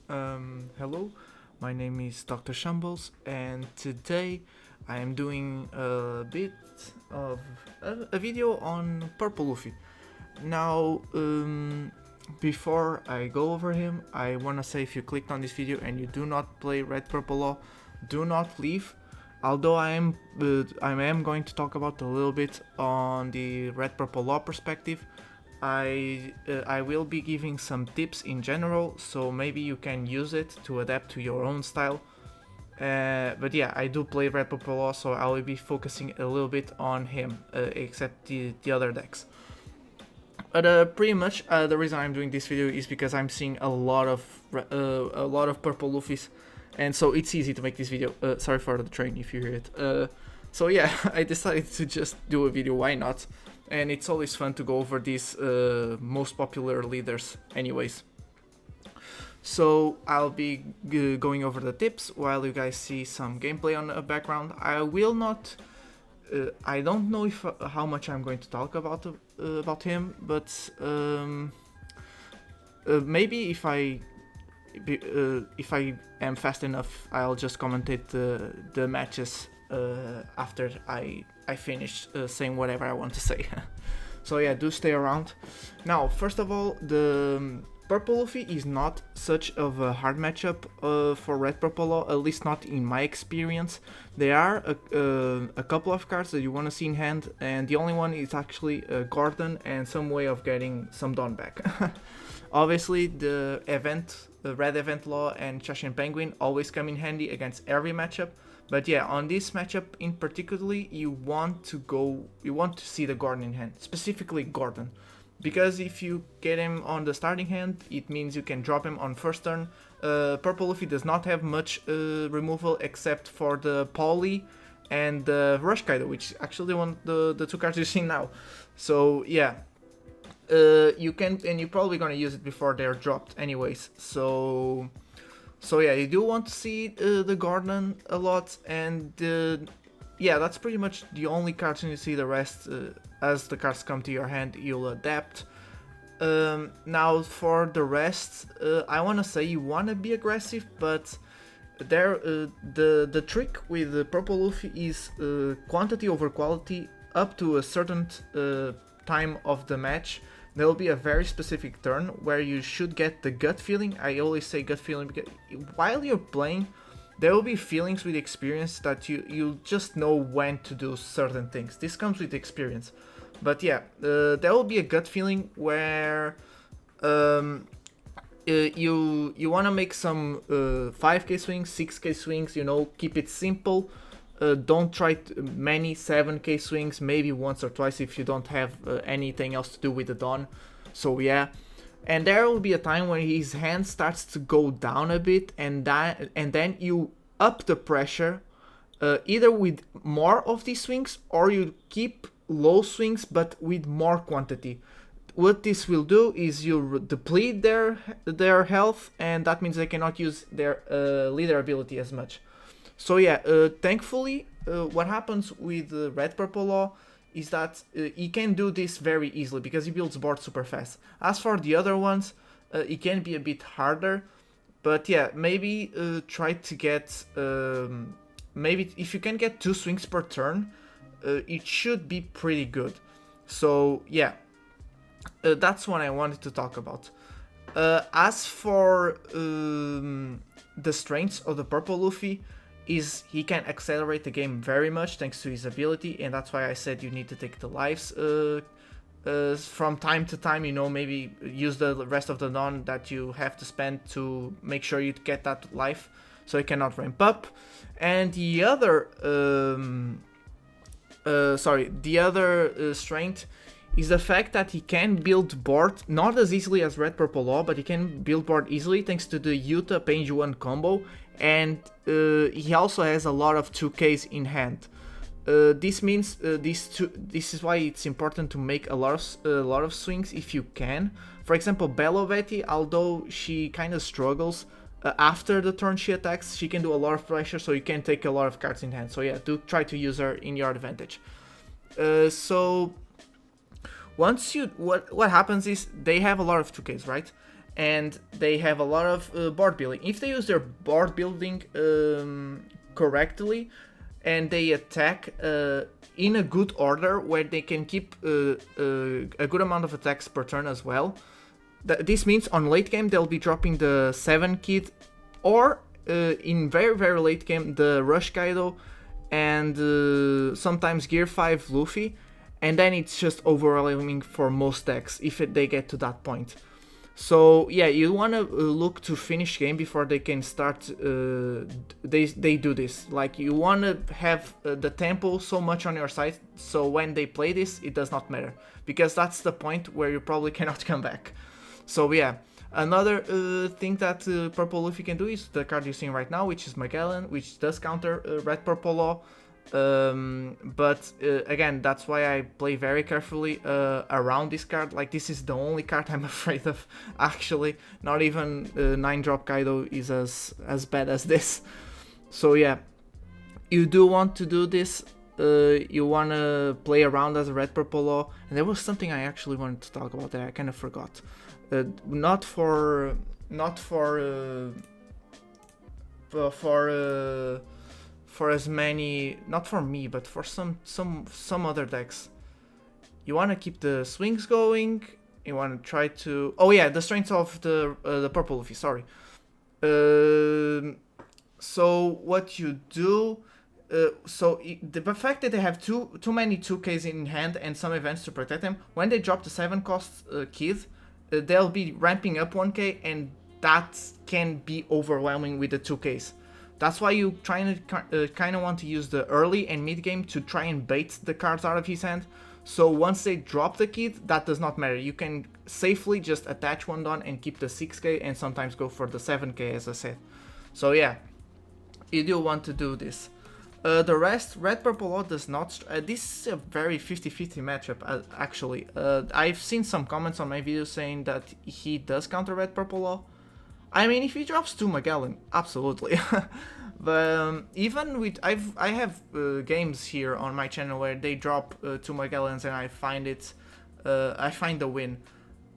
Hello, my name is Dr. Shambles, and today I am doing a bit of a video on Purple Luffy. Now, before I go over him, I wanna say if you clicked on this video and you do not play Red Purple Law, do not leave. Although I am going to talk about a little bit on the Red Purple Law perspective. I will be giving some tips in general, so maybe you can use it to adapt to your own style. But yeah, I do play Red Purple Law, so I will be focusing a little bit on him, except the other decks. But pretty much the reason I'm doing this video is because I'm seeing a lot of Purple Luffys, and so it's easy to make this video. Sorry for the train if you hear it. So yeah, I decided to just do a video. Why not? And it's always fun to go over these most popular leaders anyways. So I'll be going over the tips while you guys see some gameplay on the background. I will not... I don't know if how much I'm going to talk about him, but maybe if I am fast enough, I'll just commentate the matches after I finish saying whatever I want to say. So yeah, do stay around. Now, first of all, the Purple Luffy is not such of a hard matchup for Red Purple Law, at least not in my experience. There are a couple of cards that you want to see in hand, and the only one is actually Gordon and some way of getting some Dawn back. Obviously, the Red Event Law and Chashin Penguin always come in handy against every matchup. But yeah, on this matchup in particularly, you want to see the Gordon in hand, specifically Gordon. Because if you get him on the starting hand, it means you can drop him on first turn. Purple Luffy does not have much removal except for the Poly and the Rush Kaido, which actually the two cards you see now. So yeah, you can, and you're probably gonna use it before they're dropped anyways. So yeah, you do want to see the Gordon a lot, and yeah, that's pretty much the only cards you see. The rest, as the cards come to your hand, you'll adapt. Now for the rest, I want to say you want to be aggressive, but the trick with the Purple Luffy is quantity over quality up to a certain time of the match. There will be a very specific turn where you should get the gut feeling. I always say gut feeling because while you're playing, there will be feelings with experience that you just know when to do certain things. This comes with experience. But yeah, there will be a gut feeling where you want to make some 5k swings, 6k swings, you know, keep it simple. Don't try many 7k swings, maybe once or twice if you don't have anything else to do with the Dawn. So yeah, and there will be a time when his hand starts to go down a bit, and then you up the pressure, either with more of these swings or you keep low swings but with more quantity. What this will do is you deplete their health, and that means they cannot use their leader ability as much. So yeah, thankfully, what happens with Red Purple Law is that he can do this very easily because he builds board super fast. As for the other ones, it can be a bit harder, but yeah, maybe try to get, maybe if you can get 2 swings per turn, it should be pretty good. So yeah, that's what I wanted to talk about. As for the strengths of the Purple Luffy, is he can accelerate the game very much thanks to his ability, and that's why I said you need to take the lives from time to time, you know, maybe use the rest of the Dawn that you have to spend to make sure you get that life, so it cannot ramp up. And the other strength is the fact that he can build board, not as easily as Red Purple Law, but he can build board easily thanks to the Yuta Page 1 combo, and he also has a lot of 2Ks in hand. This means this is why it's important to make a lot of swings if you can. For example, Bellovetti, although she kind of struggles after the turn she attacks, she can do a lot of pressure, so you can take a lot of cards in hand. So yeah, do try to use her in your advantage. So once you what happens is they have a lot of 2Ks, right? and they have a lot of board building. If they use their board building correctly, and they attack in a good order where they can keep a good amount of attacks per turn as well. This means on late game they'll be dropping the 7 kit, or in very late game the Rush Kaido and sometimes Gear 5 Luffy, and then it's just overwhelming for most decks if they get to that point. So yeah, you want to look to finish game before they can start. They do this. Like, you want to have the tempo so much on your side, so when they play this, it does not matter, because that's the point where you probably cannot come back. So yeah, another thing that Purple Luffy can do is the card you're seeing right now, which is Magellan, which does counter Red Purple Law. But again, that's why I play very carefully around this card. Like, this is the only card I'm afraid of, actually. Not even 9-drop Kaido is as bad as this. So yeah, you do want to do this. You want to play around as a Red Purple Law. And there was something I actually wanted to talk about there, I kind of forgot. Not for as many, not for me, but for some other decks. You want to keep the swings going. You want to try to... Oh yeah, the strength of the Purple Luffy, sorry. So what you do... the fact that they have too many 2Ks in hand and some events to protect them, when they drop the 7-cost kid, they'll be ramping up 1K, and that can be overwhelming with the 2Ks. That's why you kind of want to use the early and mid game to try and bait the cards out of his hand. So once they drop the kit, that does not matter. You can safely just attach one down and keep the 6K, and sometimes go for the 7K, as I said. So yeah, you do want to do this. The rest, Red Purple Law does not... this is a very 50-50 matchup, actually. I've seen some comments on my video saying that he does counter Red Purple Law. I mean, if he drops 2 Magellan, absolutely. But even with... I have games here on my channel where they drop 2 Magellans and I find the win.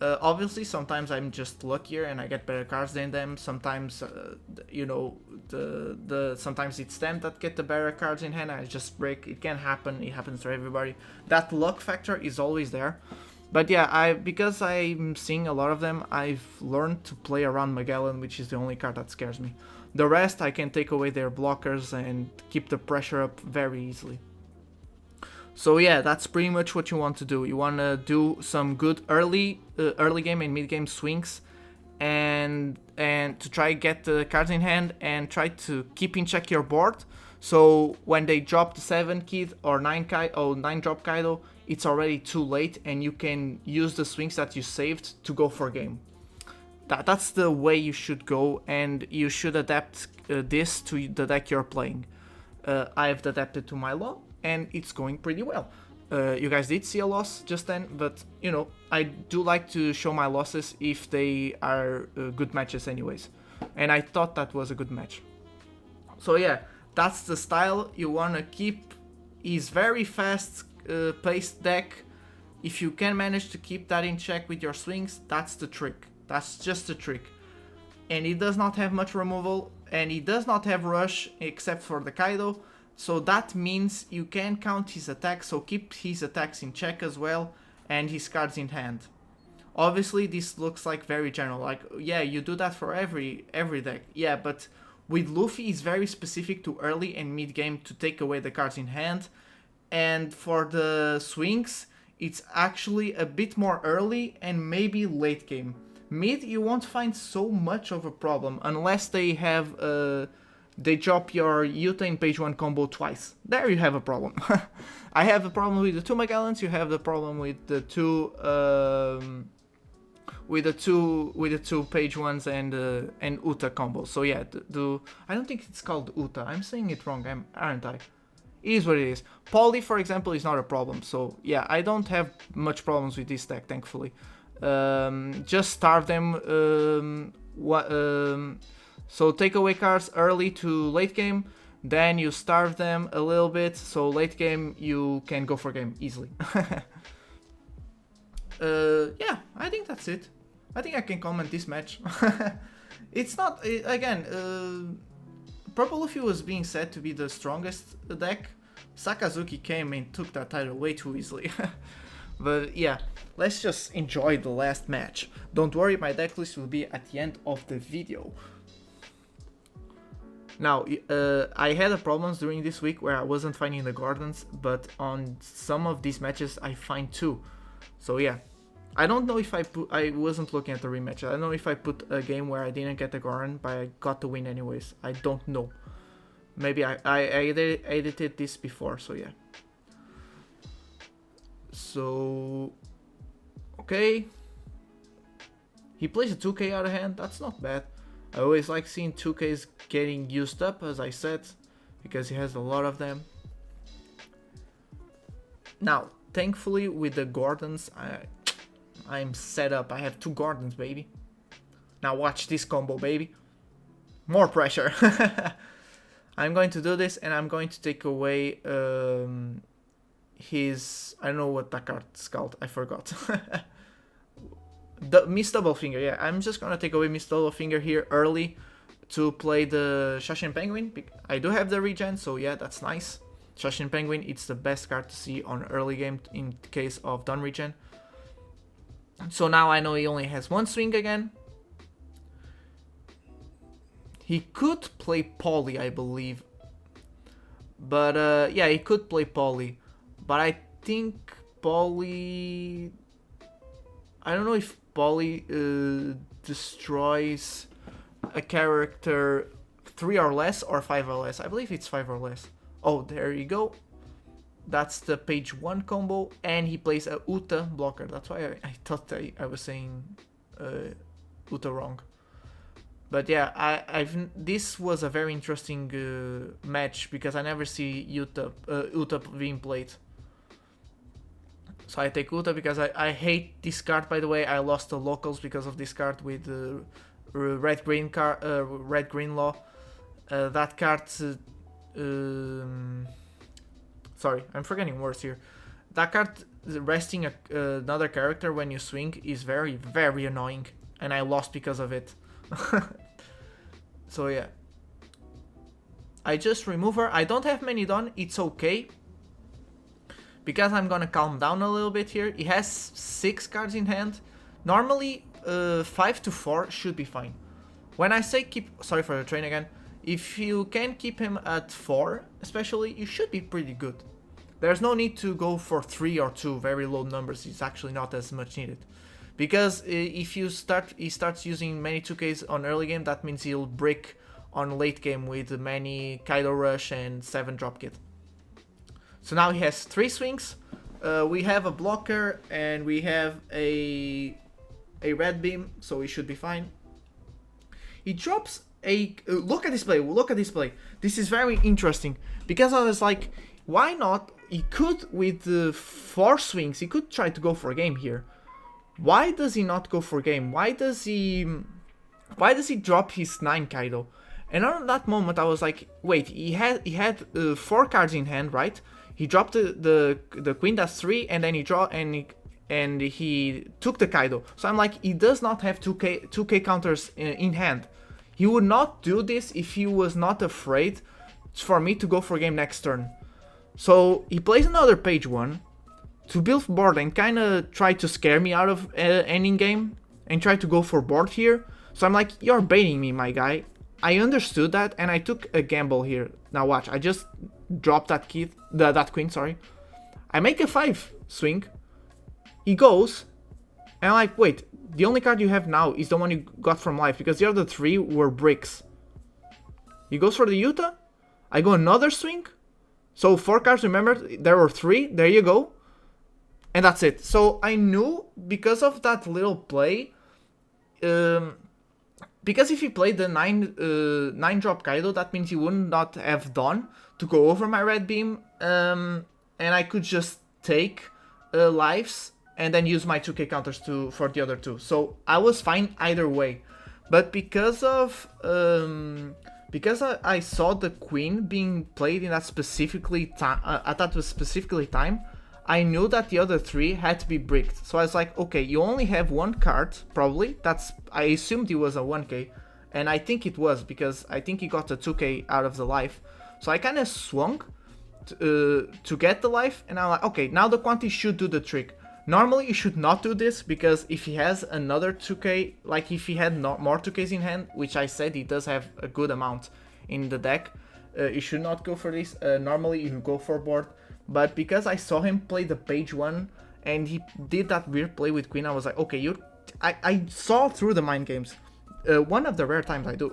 Obviously, sometimes I'm just luckier and I get better cards than them. Sometimes, you know, sometimes it's them that get the better cards in hand. I just break. It can happen. It happens to everybody. That luck factor is always there. But yeah, because I'm seeing a lot of them, I've learned to play around Magellan, which is the only card that scares me. The rest, I can take away their blockers and keep the pressure up very easily. So yeah, that's pretty much what you want to do. You want to do some good early game and mid game swings, and to try get the cards in hand and try to keep in check your board. So when they drop the 7 kid or 9 drop Kaido, it's already too late, and you can use the swings that you saved to go for game. That's the way you should go, and you should adapt this to the deck you're playing. I've adapted to my law, and it's going pretty well. You guys did see a loss just then, but you know, I do like to show my losses if they are good matches anyways. And I thought that was a good match. So yeah, that's the style you want to keep. Is very fast paced deck. If you can manage to keep that in check with your swings, that's the trick. That's just the trick. And it does not have much removal, and it does not have rush except for the Kaido. So that means you can count his attacks, so keep his attacks in check as well, and his cards in hand. Obviously, this looks like very general, like, yeah, you do that for every deck. Yeah, but with Luffy, it's very specific to early and mid game to take away the cards in hand. And for the swings, it's actually a bit more early and maybe late game. Mid, you won't find so much of a problem unless they have they drop your Yuta in page 1 combo twice. There you have a problem. I have a problem with the 2 Magellans. You have the problem with the two page 1s and Uta combos. So yeah, I don't think it's called Uta. I'm saying it wrong, aren't I? It is what it is. Poly, for example, is not a problem. So yeah, I don't have much problems with this deck, thankfully. Just starve them. So take away cards early to late game, then you starve them a little bit, so late game you can go for game easily. Yeah, I think that's it. I think I can comment this match. It's not, again, Purple Luffy was being said to be the strongest deck. Sakazuki came and took that title way too easily. But yeah, let's just enjoy the last match. Don't worry, my deck list will be at the end of the video. Now, I had problems during this week where I wasn't finding the Gordons, but on some of these matches I find two. So yeah, I don't know if I wasn't looking at the rematch. I don't know if I put a game where I didn't get the Gordon, but I got the win anyways. I don't know. Maybe I edited this before, so yeah. So, okay. He plays a 2k out of hand, that's not bad. I always like seeing 2ks getting used up, as I said, because he has a lot of them. Now, thankfully with the Gordons, I'm set up. I have 2 Gordons, baby. Now watch this combo, baby. More pressure. I'm going to do this, and I'm going to take away his... I don't know what that card's called. I forgot. The Miss Double Finger, yeah. I'm just gonna take away Miss Double Finger here early to play the Shashin Penguin. I do have the regen, so yeah, that's nice. Shashin Penguin, it's the best card to see on early game in case of done regen. So now I know he only has 1 swing again. He could play Poly, I believe. But yeah, he could play Poly. But I think Poly... I don't know if Poly destroys a character 3 or less or 5 or less. I believe it's 5 or less. Oh, there you go. That's the page 1 combo. And he plays a Uta blocker. That's why I thought I was saying Uta wrong. But yeah, this was a very interesting match because I never see Uta being played. So I take Uta because I hate this card, by the way. I lost the locals because of this card with the red-green law. That card... sorry, I'm forgetting words here. That card resting another character when you swing is very, very annoying. And I lost because of it. So yeah. I just remove her. I don't have many done. It's okay. Because I'm gonna calm down a little bit here. He has 6 cards in hand. Normally, 5 to 4 should be fine. When I say keep... Sorry for the train again. If you can keep him at 4, especially, you should be pretty good. There's no need to go for 3 or 2 very low numbers. It's actually not as much needed. Because if he starts using many 2Ks on early game, that means he'll brick on late game with many Kaido Rush and 7 drop kit. So now he has 3 swings. We have a blocker and we have a red beam, so he should be fine. He drops a... look at this play, look at this play. This is very interesting because I was like, why not? He could, with 4 swings, he could try to go for a game here. Why does he not go for a game? Why does he drop his 9 Kaido? And on that moment I was like, wait, he had 4 cards in hand, right? He dropped the queen, that's 3, and then he he took the Kaido. So I'm like, he does not have 2k counters in hand. He would not do this if he was not afraid for me to go for game next turn. So he plays another page 1 to build board and kind of try to scare me out of ending game and try to go for board here. So I'm like, you're baiting me, my guy. I understood that and I took a gamble here. Now watch, I just dropped that queen, sorry. I make a 5 swing. He goes, and I'm like, wait, the only card you have now is the one you got from life because the other 3 were bricks. He goes for the Yuta. I go another swing. So 4 cards, remember, there were 3. There you go. And that's it. So I knew because of that little play, because if he played the 9 drop Kaido, that means he would not have done to go over my red beam, and I could just take lives and then use my 2k counters for the other 2. So I was fine either way. But because of because I saw the queen being played in that specifically time, at that specifically time, I knew that the other 3 had to be bricked. So I was like, okay, you only have 1 card, probably. I assumed it was a 1k, and I think it was, because I think he got a 2k out of the life. So I kind of swung to get the life, and I'm like, okay, now the quantity should do the trick. Normally you should not do this, because if he has another 2k, like if he had more 2ks in hand, which I said he does have a good amount in the deck, you should not go for this. Normally you go for board. But because I saw him play the page 1 and he did that weird play with queen, I was like, okay, I saw through the mind games. One of the rare times I do.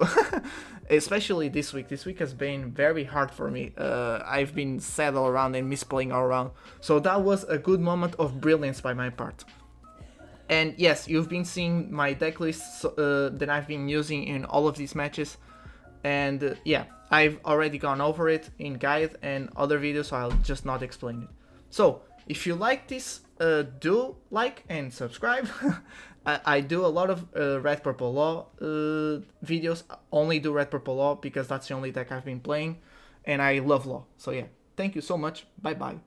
Especially this week. This week has been very hard for me. I've been sad all around and misplaying all around. So that was a good moment of brilliance by my part. And yes, you've been seeing my deck lists that I've been using in all of these matches. And yeah, I've already gone over it in guide and other videos, so I'll just not explain it. So, if you like this, do like and subscribe. I do a lot of Red Purple Law videos. Only do Red Purple Law because that's the only deck I've been playing, and I love Law. So yeah, thank you so much. Bye bye.